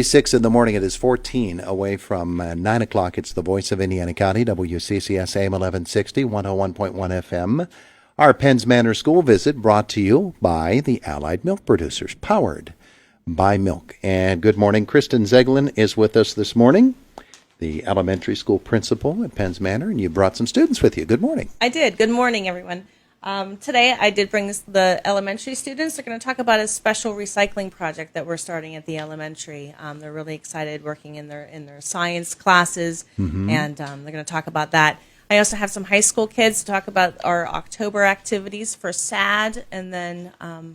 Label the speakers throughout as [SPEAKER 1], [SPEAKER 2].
[SPEAKER 1] 6 in the morning. It is 14 away from 9 o'clock. It's the voice of Indiana County, WCCS AM 1160, 101.1 FM. Our Penns Manor school visit brought to you by the Allied Milk Producers, powered by milk. And good morning. Kristen Zeglin is with us this morning, the elementary school principal at Penns Manor, and you brought some students with you. Good morning.
[SPEAKER 2] I did. Good morning, everyone. Today I did bring the elementary students. They're going to talk about a special recycling project that we're starting at the elementary. They're really excited working in their science classes, and they're going to talk about that. I also have some high school kids to talk about our October activities for SAD, and then I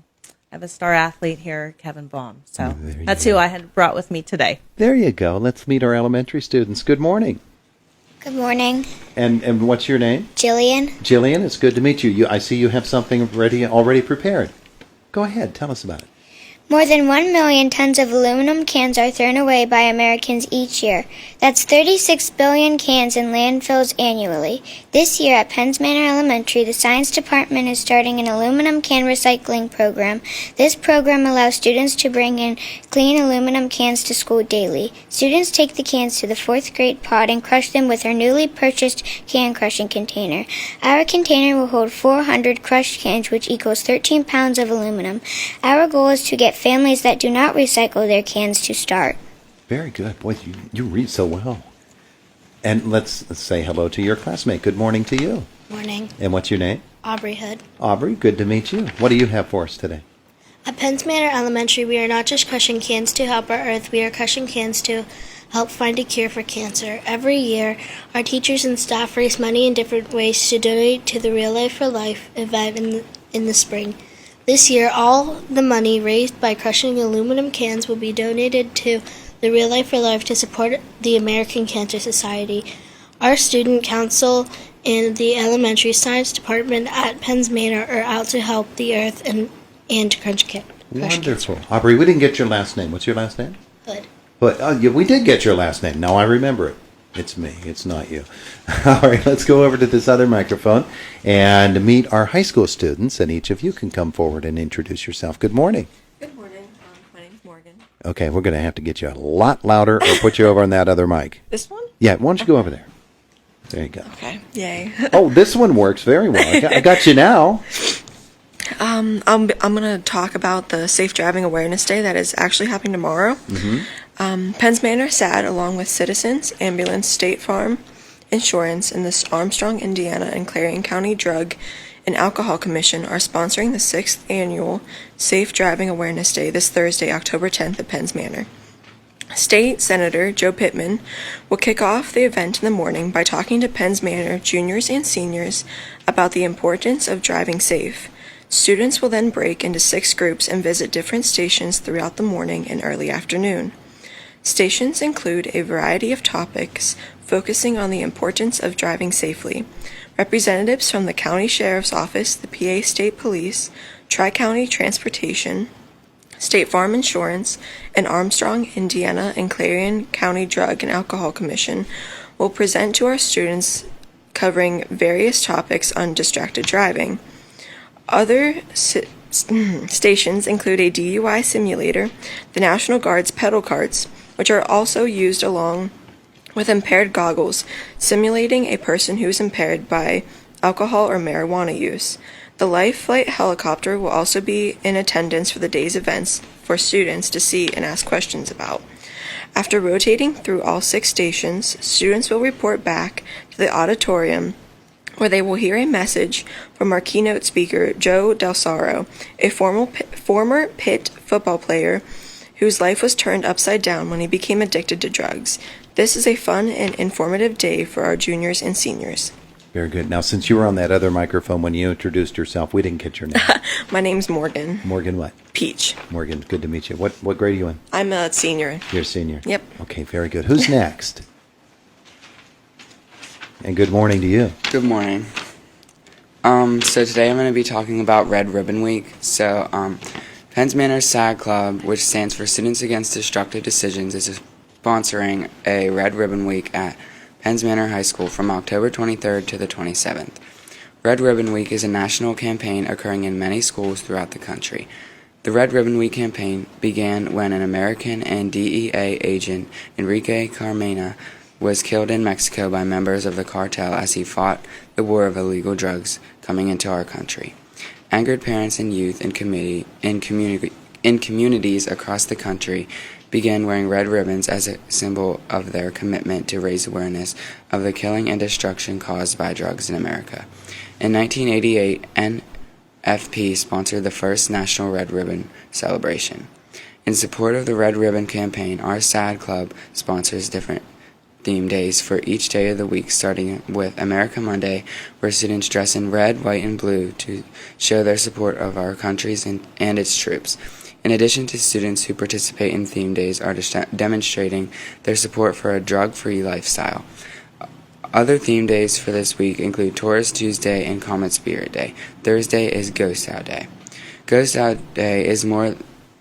[SPEAKER 2] have a star athlete here, Kevin Baum. So that's who I had brought with me today.
[SPEAKER 1] There you go. Let's meet our elementary students. Good morning.
[SPEAKER 3] Good morning.
[SPEAKER 1] And what's your name?
[SPEAKER 3] Jillian.
[SPEAKER 1] Jillian, it's good to meet you. I see you have something already prepared. Go ahead, tell us about it.
[SPEAKER 3] More than 1 million tons of aluminum cans are thrown away by Americans each year. That's 36 billion cans in landfills annually. This year at Penns Manor Elementary, the science department is starting an aluminum can recycling program. This program allows students to bring in clean aluminum cans to school daily. Students take the cans to the 4th grade pod and crush them with our newly purchased can crushing container. Our container will hold 400 crushed cans, which equals 13 pounds of aluminum. Our goal is to get families that do not recycle their cans to start.
[SPEAKER 1] Very good. Boy, you read so well. And let's say hello to your classmate. Good morning to you.
[SPEAKER 4] Morning.
[SPEAKER 1] And what's your name?
[SPEAKER 4] Aubrey Hood.
[SPEAKER 1] Aubrey, good to meet you. What do you have for us today?
[SPEAKER 4] At Penns Manor Elementary, we are not just crushing cans to help our Earth, we are crushing cans to help find a cure for cancer. Every year, our teachers and staff raise money in different ways to donate to the Real Life for Life event in the spring. This year, all the money raised by crushing aluminum cans will be donated to the Real Life for Life to support the American Cancer Society. Our student council and the elementary science department at Penns Manor are out to help the Earth and crunch cancer.
[SPEAKER 1] Wonderful. Aubrey, we didn't get your last name. What's your last name?
[SPEAKER 4] Hood.
[SPEAKER 1] But yeah, we did get your last name. Now I remember it. It's me. It's not you. All right, let's go over to this other microphone and meet our high school students, and each of you can come forward and introduce yourself. Good morning.
[SPEAKER 5] Good morning. My name's Morgan.
[SPEAKER 1] Okay, we're going to have to get you a lot louder or put you over on that other mic.
[SPEAKER 5] This one?
[SPEAKER 1] Yeah, why don't you go over there? There you go.
[SPEAKER 5] Okay. Yay.
[SPEAKER 1] Oh, this one works very well. I got you now.
[SPEAKER 5] I'm going to talk about the Safe Driving Awareness Day that is actually happening tomorrow. Penns Manor SAD, along with Citizens, Ambulance, State Farm, Insurance, and the Armstrong, Indiana, and Clarion County Drug and Alcohol Commission are sponsoring the 6th annual Safe Driving Awareness Day this Thursday, October 10th at Penns Manor. State Senator Joe Pittman will kick off the event in the morning by talking to Penns Manor juniors and seniors about the importance of driving safe. Students will then break into 6 groups and visit different stations throughout the morning and early afternoon. Stations include a variety of topics focusing on the importance of driving safely. Representatives from the County Sheriff's Office, the PA State Police, Tri-County Transportation, State Farm Insurance, and Armstrong, Indiana, and Clarion County Drug and Alcohol Commission will present to our students covering various topics on distracted driving. Other stations include a DUI simulator, the National Guard's pedal carts, which are also used along with impaired goggles, simulating a person who is impaired by alcohol or marijuana use. The Life Flight helicopter will also be in attendance for the day's events for students to see and ask questions about. After rotating through all 6 stations, students will report back to the auditorium where they will hear a message from our keynote speaker, Joe Del Saro, a former Pitt football player whose life was turned upside down when he became addicted to drugs. This is a fun and informative day for our juniors and seniors.
[SPEAKER 1] Very good. Now, since you were on that other microphone when you introduced yourself, we didn't get your name.
[SPEAKER 5] My name's Morgan.
[SPEAKER 1] Morgan what?
[SPEAKER 5] Peach.
[SPEAKER 1] Morgan, good to meet you. What grade are you in?
[SPEAKER 5] I'm a senior.
[SPEAKER 1] You're a senior?
[SPEAKER 5] Yep.
[SPEAKER 1] Okay, very good. Who's next? And good morning to you.
[SPEAKER 6] Good morning. So today I'm going to be talking about Red Ribbon Week. So, Penns Manor SAD Club, which stands for Students Against Destructive Decisions, is sponsoring a Red Ribbon Week at Penns Manor High School from October 23rd to the 27th. Red Ribbon Week is a national campaign occurring in many schools throughout the country. The Red Ribbon Week campaign began when an American and DEA agent, Enrique Carmena, was killed in Mexico by members of the cartel as he fought the war of illegal drugs coming into our country. Angered parents and youth in communities across the country began wearing red ribbons as a symbol of their commitment to raise awareness of the killing and destruction caused by drugs in America. In 1988, NFP sponsored the first National Red Ribbon celebration. In support of the Red Ribbon campaign, our Erstad Club sponsors different theme days for each day of the week, starting with America Monday, where students dress in red, white, and blue to show their support of our country and its troops. In addition to students who participate in theme days are demonstrating their support for a drug-free lifestyle. Other theme days for this week include Taurus Tuesday and Comet Spirit Day. Thursday is Ghost Out Day. Ghost Out Day is more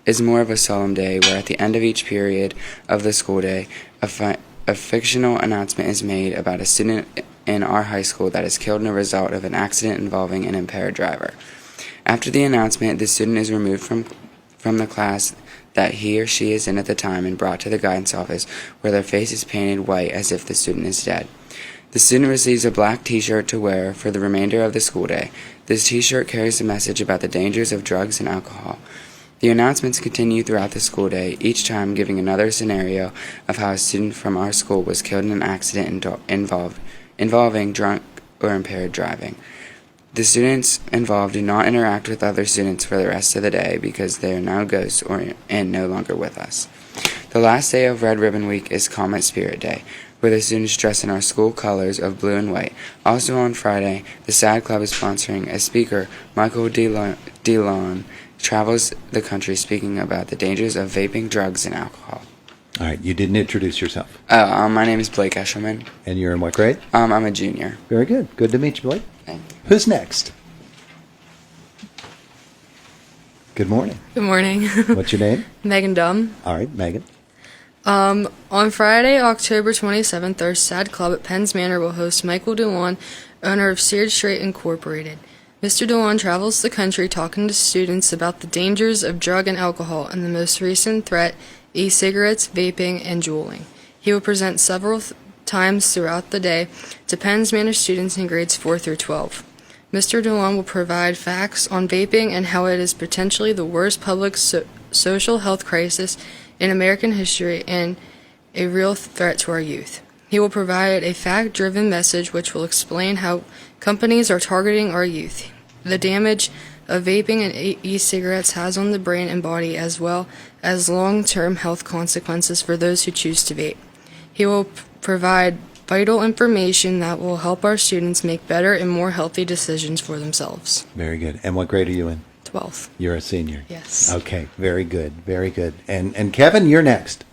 [SPEAKER 6] of a solemn day where at the end of each period of the school day, a fictional announcement is made about a student in our high school that is killed in a result of an accident involving an impaired driver. After the announcement, the student is removed from the class that he or she is in at the time and brought to the guidance office, where their face is painted white as if the student is dead. The student receives a black t-shirt to wear for the remainder of the school day. This t-shirt carries a message about the dangers of drugs and alcohol. The announcements continue throughout the school day, each time giving another scenario of how a student from our school was killed in an accident involving drunk or impaired driving. The students involved do not interact with other students for the rest of the day because they are now ghosts and no longer with us. The last day of Red Ribbon Week is Comet Spirit Day, where the students dress in our school colors of blue and white. Also on Friday, the Erstad Club is sponsoring a speaker, Michael DeLon, travels the country speaking about the dangers of vaping, drugs, and alcohol.
[SPEAKER 1] All right, you didn't introduce yourself.
[SPEAKER 6] My name is Blake Eshelman.
[SPEAKER 1] And you're in what grade?
[SPEAKER 6] I'm a junior.
[SPEAKER 1] Very good. Good to meet you, Blake.
[SPEAKER 6] Thank you.
[SPEAKER 1] Who's next? Good morning.
[SPEAKER 7] Good morning.
[SPEAKER 1] What's your name?
[SPEAKER 7] Megan Dunn.
[SPEAKER 1] All right, Megan.
[SPEAKER 7] On Friday, October 27th, our Erstad Club at Penns Manor will host Michael DeLon, owner of Seared Straight Incorporated. Mr. DeLon travels the country talking to students about the dangers of drug and alcohol and the most recent threat, e-cigarettes, vaping, and juuling. He will present several times throughout the day to Penns Manor students in grades 4 through 12. Mr. DeLon will provide facts on vaping and how it is potentially the worst public social health crisis in American history and a real threat to our youth. He will provide a fact-driven message which will explain how companies are targeting our youth, the damage of vaping and e-cigarettes has on the brain and body, as well as long-term health consequences for those who choose to vape. He will provide vital information that will help our students make better and more healthy decisions for themselves.
[SPEAKER 1] Very good. And what grade are you in?
[SPEAKER 7] 12th.
[SPEAKER 1] You're a senior.
[SPEAKER 7] Yes.
[SPEAKER 1] Okay, very good, very good. And Kevin, you're next.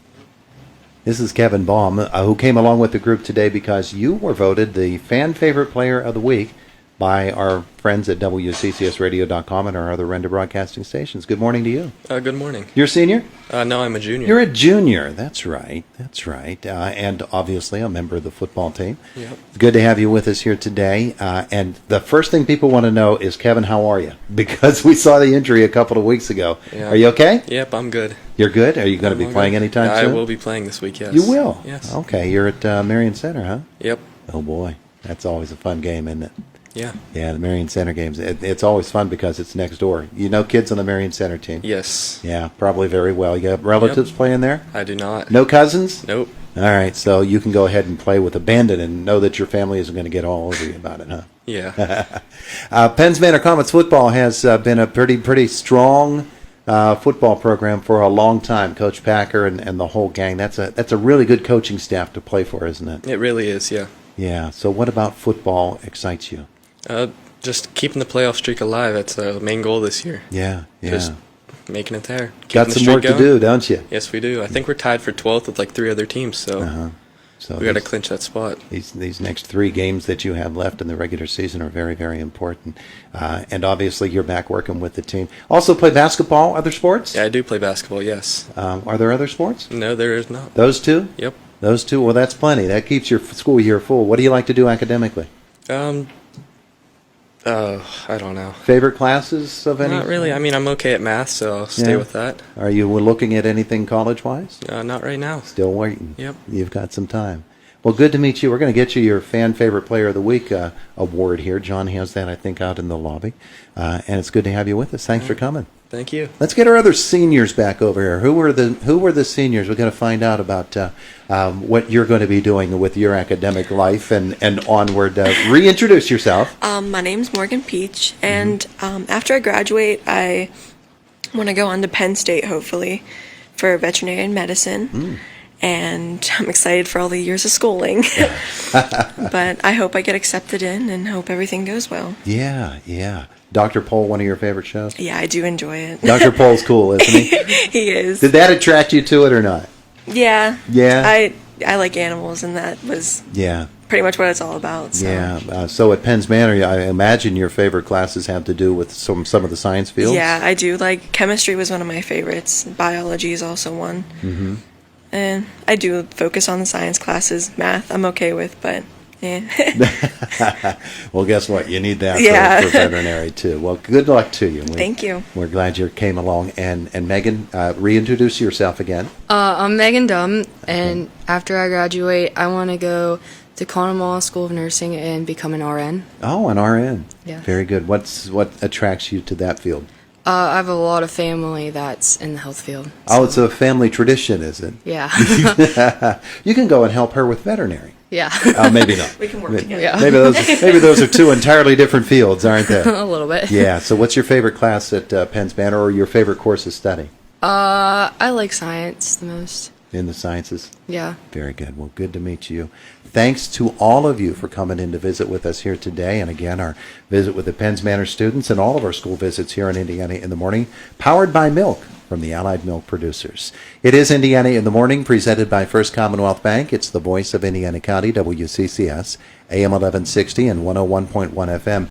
[SPEAKER 1] This is Kevin Baum, who came along with the group today because you were voted the fan favorite player of the week by our friends at WCCSradio.com and our other render broadcasting stations. Good morning to you.
[SPEAKER 8] Good morning.
[SPEAKER 1] You're a senior?
[SPEAKER 8] No, I'm a junior.
[SPEAKER 1] You're a junior. That's right. That's right. And obviously a member of the football team.
[SPEAKER 8] Yep.
[SPEAKER 1] It's good to have you with us here today. And the first thing people want to know is, Kevin, how are you? Because we saw the injury a couple of weeks ago.
[SPEAKER 8] Yeah.
[SPEAKER 1] Are you okay?
[SPEAKER 8] Yep, I'm good.
[SPEAKER 1] You're good? Are you going to be
[SPEAKER 8] I'm
[SPEAKER 1] playing
[SPEAKER 8] good.
[SPEAKER 1] anytime
[SPEAKER 8] I
[SPEAKER 1] soon?
[SPEAKER 8] will be playing this week, yes.
[SPEAKER 1] You will?
[SPEAKER 8] Yes.
[SPEAKER 1] Okay. You're at Marion Center, huh?
[SPEAKER 8] Yep.
[SPEAKER 1] Oh, boy. That's always a fun game, isn't it?
[SPEAKER 8] Yeah.
[SPEAKER 1] Yeah, the Marion Center games. It's always fun because it's next door. You know kids on the Marion Center team?
[SPEAKER 8] Yes.
[SPEAKER 1] Yeah, probably very well. You have relatives playing there?
[SPEAKER 8] I do not.
[SPEAKER 1] No cousins?
[SPEAKER 8] Nope.
[SPEAKER 1] All right, so you can go ahead and play with abandon and know that your family isn't going to get all over you about it, huh?
[SPEAKER 8] Yeah.
[SPEAKER 1] Penns Manor Comets football has been a pretty strong football program for a long time. Coach Packer and the whole gang. That's a really good coaching staff to play for, isn't it?
[SPEAKER 8] It really is, yeah.
[SPEAKER 1] Yeah. So what about football excites you?
[SPEAKER 8] Just keeping the playoff streak alive. That's the main goal this year.
[SPEAKER 1] Yeah.
[SPEAKER 8] Just making it there.
[SPEAKER 1] Got
[SPEAKER 8] Keeping the
[SPEAKER 1] some
[SPEAKER 8] streak
[SPEAKER 1] work to
[SPEAKER 8] going.
[SPEAKER 1] do, don't you?
[SPEAKER 8] Yes, we do. I think we're tied for 12th with like 3 other teams, so
[SPEAKER 1] So
[SPEAKER 8] we got to clinch that spot.
[SPEAKER 1] These next 3 games that you have left in the regular season are very, very important. And obviously, you're back working with the team. Also, play basketball. Other sports?
[SPEAKER 8] Yeah, I do play basketball, yes.
[SPEAKER 1] Are there other sports?
[SPEAKER 8] No, there is not.
[SPEAKER 1] Those 2?
[SPEAKER 8] Yep.
[SPEAKER 1] Those 2. Well, that's plenty. That keeps your school year full. What do you like to do academically?
[SPEAKER 8] I don't know.
[SPEAKER 1] Favorite classes of any?
[SPEAKER 8] Not really. I mean, I'm okay at math, so I'll stay
[SPEAKER 1] Yeah.
[SPEAKER 8] with that.
[SPEAKER 1] Are you looking at anything college-wise?
[SPEAKER 8] Not right now.
[SPEAKER 1] Still waiting.
[SPEAKER 8] Yep.
[SPEAKER 1] You've got some time. Well, good to meet you. We're going to get you your Fan Favorite Player of the Week award here. John has that, I think, out in the lobby. And it's good to have you with us. Thanks for coming.
[SPEAKER 8] Thank you.
[SPEAKER 1] Let's get our other seniors back over here. Who were the seniors? We're going to find out about what you're going to be doing with your academic life and onward. Reintroduce yourself.
[SPEAKER 5] My name's Morgan Peach, and after I graduate, I want to go on to Penn State, hopefully, for veterinary medicine. And I'm excited for all the years of schooling. But I hope I get accepted in and hope everything goes well.
[SPEAKER 1] Yeah. Dr. Pohl, one of your favorite shows?
[SPEAKER 5] Yeah, I do enjoy it.
[SPEAKER 1] Dr. Pohl's cool, isn't he?
[SPEAKER 5] He is.
[SPEAKER 1] Did that attract you to it or not?
[SPEAKER 5] Yeah.
[SPEAKER 1] Yeah?
[SPEAKER 5] I like animals, and that was
[SPEAKER 1] Yeah.
[SPEAKER 5] pretty much what it's all about. So.
[SPEAKER 1] Yeah. So at Penns Manor, I imagine your favorite classes have to do with some of the science fields?
[SPEAKER 5] Yeah, I do. Like, chemistry was one of my favorites. Biology is also one. Mm-hmm. And I do focus on the science classes. Math, I'm okay with, but yeah.
[SPEAKER 1] Well, guess what? You need that for veterinary, too. Well, good luck to you.
[SPEAKER 5] Thank you.
[SPEAKER 1] We're glad you came along. And Megan, reintroduce yourself again.
[SPEAKER 7] I'm Megan Dunn, and after I graduate, I want to go to Conemaugh School of Nursing and become an RN.
[SPEAKER 1] Oh, an RN.
[SPEAKER 7] Yeah.
[SPEAKER 1] Very good. What attracts you to that field?
[SPEAKER 7] I have a lot of family that's in the health field.
[SPEAKER 1] Oh, it's a family tradition, is it?
[SPEAKER 7] Yeah.
[SPEAKER 1] You can go and help her with veterinary.
[SPEAKER 7] Yeah.
[SPEAKER 1] Maybe not.
[SPEAKER 5] We can work together.
[SPEAKER 7] Yeah.
[SPEAKER 1] Maybe those are two entirely different fields, aren't they?
[SPEAKER 7] A little bit.
[SPEAKER 1] Yeah. So, what's your favorite class at Penns Manor, or your favorite course of study
[SPEAKER 7] I like science the most.
[SPEAKER 1] in the sciences?
[SPEAKER 7] Yeah.
[SPEAKER 1] Very good. Well, good to meet you. Thanks to all of you for coming in to visit with us here today. And again, our visit with the Penns Manor students and all of our school visits here in Indiana in the Morning, powered by milk from the Allied Milk Producers. It is Indiana in the Morning, presented by First Commonwealth Bank. It's the voice of Indiana County, WCCS, AM 1160 and 101.1 FM.